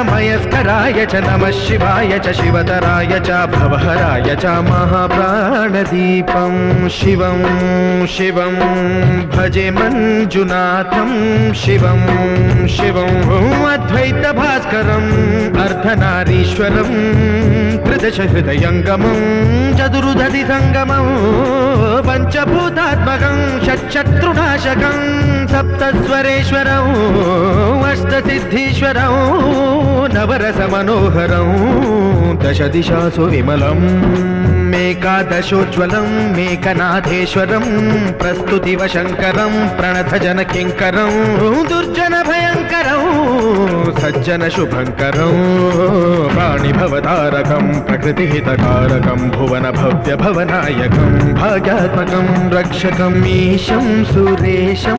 मयस्कराय च नमः शिवाय च शिवतराय च भवहराय च महाप्राणदीपं शिवं शिवं भजे मंजुनाथं शिवं शिवं अद्वैतभास्करम् अर्धनारीश्वरं त्रिदशहृदयङ्गमं चतुर्दधिसङ्गमं पञ्चभूतात्मकं षट्शत्रुनाशकं सप्तस्वरेश्वरं अष्टसिद्धीश्वरं नवरसमनोहरं दशदिशासु विमलम् मेकादशोज्ज्वलं मेकनाथेश्वरं प्रस्तुतिवशङ्करं प्रणतजनकिङ्करं दुर्जनभयङ्करं सज्जनशुभङ्करं प्राणिभवतारकं प्रकृतिहितकारकं भुवनभव्यभवनायकं भाग्यात्मकं रक्षकम् ईशं सुरेशम्